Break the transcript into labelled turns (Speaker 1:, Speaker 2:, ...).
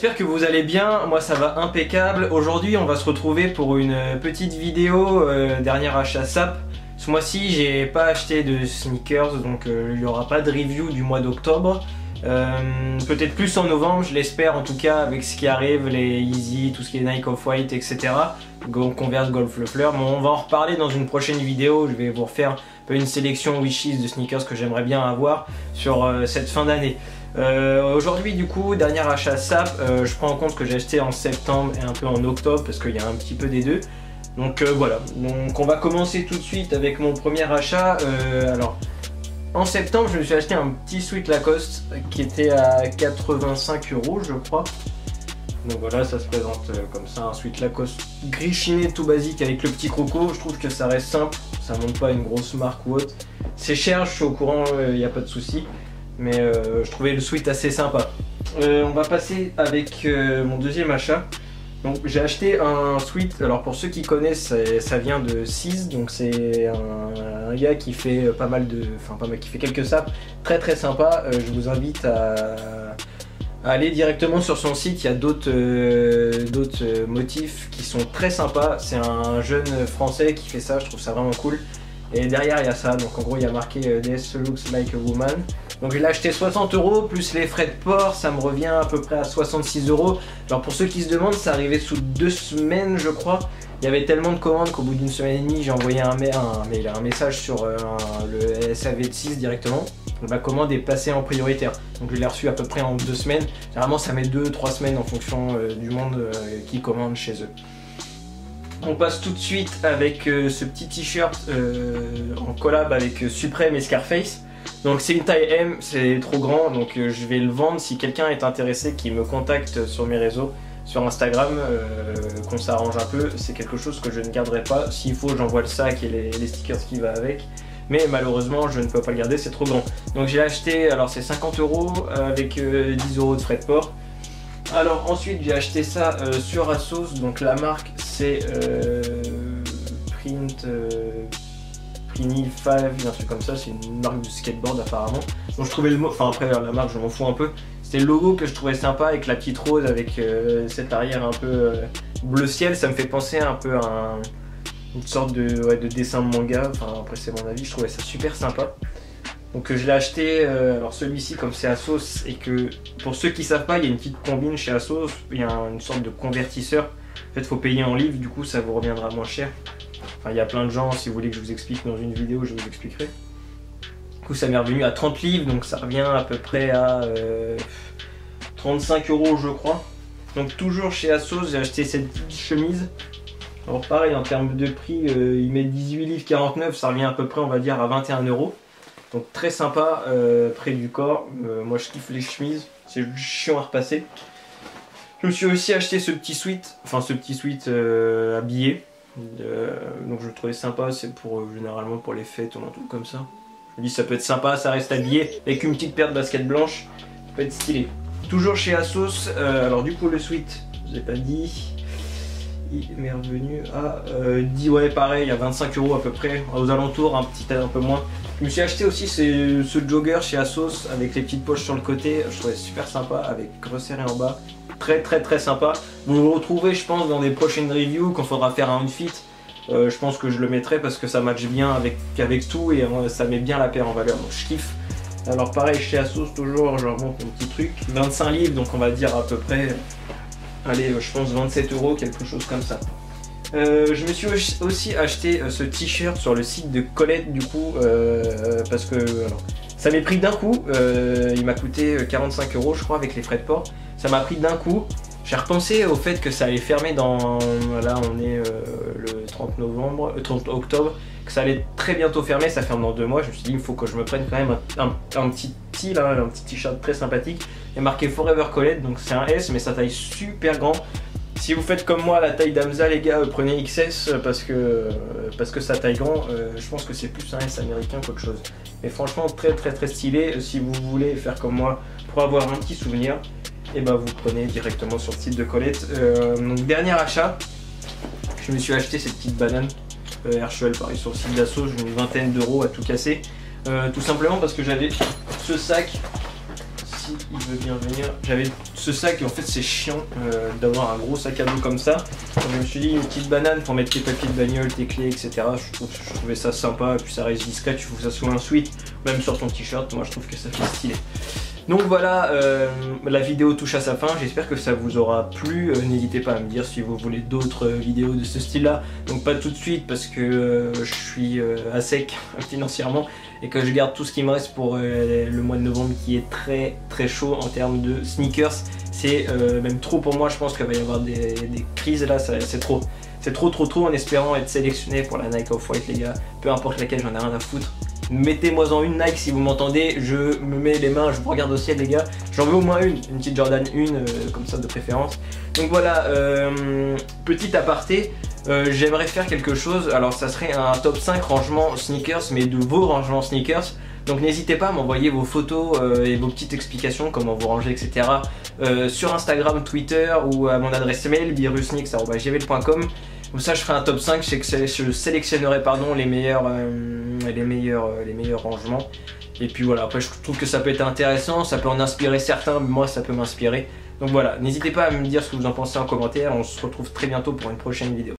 Speaker 1: j'espère que vous allez bien, moi ça va impeccable. Aujourd'hui on va se retrouver pour une petite vidéo, dernier achat SAP. Ce mois-ci j'ai pas acheté de sneakers, donc il n'y aura pas de review du mois d'octobre. Peut-être plus en novembre, je l'espère en tout cas, avec ce qui arrive, les Yeezy, tout ce qui est Nike Off-White, etc. Converse, Golf Le Fleur. Bon, on va en reparler dans une prochaine vidéo, je vais vous refaire un peu une sélection wishlist de sneakers que j'aimerais bien avoir sur cette fin d'année. Aujourd'hui du coup, dernier achat SAP, je prends en compte que j'ai acheté en septembre et un peu en octobre parce qu'il y a un petit peu des deux. Donc voilà, donc on va commencer tout de suite avec mon premier achat. Alors en septembre je me suis acheté un petit sweat Lacoste qui était à 85 € je crois. Donc voilà, ça se présente comme ça, un sweat Lacoste gris chiné tout basique avec le petit croco. Je trouve que ça reste simple, ça monte pas une grosse marque ou autre. C'est cher, je suis au courant, il n'y a pas de souci. Mais je trouvais le sweat assez sympa. On va passer avec mon deuxième achat. Donc j'ai acheté un sweat, alors pour ceux qui connaissent, ça vient de Seas, donc c'est un gars qui fait pas mal de, qui fait quelques sapes, très sympa. Je vous invite à aller directement sur son site, il y a d'autres motifs qui sont très sympas. C'est un jeune français qui fait ça, je trouve ça vraiment cool. Et derrière il y a ça, donc en gros il y a marqué This looks like a woman. Donc je l'ai acheté 60 € plus les frais de port, ça me revient à peu près à 66 €. Alors pour ceux qui se demandent, ça arrivait sous 2 semaines je crois. Il y avait tellement de commandes qu'au bout d'une semaine et demie, j'ai envoyé un message sur le SAV de 6 directement. Ma commande est passée en prioritaire. Donc je l'ai reçu à peu près en 2 semaines. Généralement ça met 2-3 semaines en fonction du monde qui commande chez eux. On passe tout de suite avec ce petit t-shirt en collab avec Supreme et Scarface. Donc c'est une taille M, c'est trop grand, donc je vais le vendre. Si quelqu'un est intéressé, qui me contacte sur mes réseaux, sur Instagram, qu'on s'arrange un peu, c'est quelque chose que je ne garderai pas. S'il faut, j'envoie le sac et les stickers qui va avec. Mais malheureusement, je ne peux pas le garder, c'est trop grand. Donc j'ai acheté, alors c'est 50 € avec 10 € de frais de port. Alors ensuite j'ai acheté ça sur ASOS, donc la marque c'est Prini 5, un truc comme ça, c'est une marque de skateboard apparemment. Donc je trouvais le mot, enfin après la marque je m'en fous un peu. C'était le logo que je trouvais sympa avec la petite rose, avec cette arrière un peu bleu ciel, ça me fait penser un peu à une sorte de dessin de manga, enfin après c'est mon avis, je trouvais ça super sympa. Donc je l'ai acheté, alors celui-ci comme c'est ASOS et que pour ceux qui savent pas, il y a une petite combine chez ASOS, il y a une sorte de convertisseur. En fait il faut payer en livres, du coup ça vous reviendra moins cher. Enfin il y a plein de gens, si vous voulez que je vous explique dans une vidéo, je vous expliquerai. Du coup ça m'est revenu à 30 livres, donc ça revient à peu près à 35 € je crois. Donc toujours chez ASOS, j'ai acheté cette petite chemise. Alors pareil en termes de prix, il met 18 livres 49, ça revient à peu près on va dire à 21 €. Donc très sympa, près du corps. Moi je kiffe les chemises, c'est chiant à repasser. Je me suis aussi acheté ce petit sweat, habillé. Donc je le trouvais sympa, c'est pour généralement pour les fêtes ou un truc comme ça. Je me dis ça peut être sympa, ça reste habillé avec une petite paire de baskets blanches, ça peut être stylé. Toujours chez ASOS, alors du coup le sweat, je l'ai pas dit. Il m'est revenu à 10, ouais pareil, à 25 € à peu près, aux alentours, un peu moins. Je me suis acheté aussi ce jogger chez ASOS avec les petites poches sur le côté, je trouvais super sympa, avec resserré en bas. Très sympa. Vous le retrouvez je pense dans des prochaines reviews quand il faudra faire un outfit. Je pense que je le mettrai parce que ça match bien avec tout et ça met bien la paire en valeur, donc je kiffe. Alors pareil chez ASOS toujours, je leur montre mon petit truc, 25 livres donc on va dire à peu près, allez je pense 27 €, quelque chose comme ça. Je me suis aussi acheté ce t-shirt sur le site de Colette du coup, parce que alors, ça m'est pris d'un coup, il m'a coûté 45 € je crois avec les frais de port, ça m'a pris d'un coup. J'ai repensé au fait que ça allait fermer dans, là on est le 30 octobre, que ça allait très bientôt fermer, ça ferme dans 2 mois, je me suis dit il faut que je me prenne quand même un petit t-shirt très sympathique, il est marqué Forever Colette, donc c'est un S mais ça taille super grand. Si vous faites comme moi la taille d'Amza les gars, prenez XS parce que ça taille grand, je pense que c'est plus un S américain qu'autre chose. Mais franchement très stylé, si vous voulez faire comme moi pour avoir un petit souvenir, et bah vous prenez directement sur le site de Colette. Donc dernier achat, je me suis acheté cette petite banane Herschel, pareil sur le site d'Assaut, j'ai une vingtaine d'euros à tout casser. Tout simplement parce que j'avais ce sac, si il veut bien venir. J'avais ce sac et en fait c'est chiant d'avoir un gros sac à dos comme ça. Donc, je me suis dit une petite banane pour mettre tes papiers de bagnole, tes clés, etc. Je trouvais ça sympa et puis ça reste discret. Il faut que ça soit un sweat, même sur ton t-shirt. Moi je trouve que ça fait stylé. Donc voilà, la vidéo touche à sa fin, j'espère que ça vous aura plu, n'hésitez pas à me dire si vous voulez d'autres vidéos de ce style là, donc pas tout de suite parce que je suis à sec financièrement et que je garde tout ce qui me reste pour le mois de novembre qui est très chaud en termes de sneakers, c'est même trop pour moi, je pense qu'il va y avoir des crises là, c'est trop. C'est trop en espérant être sélectionné pour la Nike Off-White les gars, peu importe laquelle, j'en ai rien à foutre. Mettez-moi en une Nike si vous m'entendez, je me mets les mains, je vous regarde au ciel les gars, j'en veux au moins une petite Jordan 1 comme ça de préférence. Donc voilà, petit aparté, j'aimerais faire quelque chose, alors ça serait un top 5 rangement sneakers mais de vos rangements sneakers. Donc n'hésitez pas à m'envoyer vos photos et vos petites explications, comment vous rangez, etc. Sur Instagram, Twitter ou à mon adresse mail birusnix@gmail.com. Comme ça je ferai un top 5, je sélectionnerai les meilleurs rangements. Et puis voilà, après je trouve que ça peut être intéressant, ça peut en inspirer certains, moi ça peut m'inspirer. Donc voilà, n'hésitez pas à me dire ce que vous en pensez en commentaire, on se retrouve très bientôt pour une prochaine vidéo.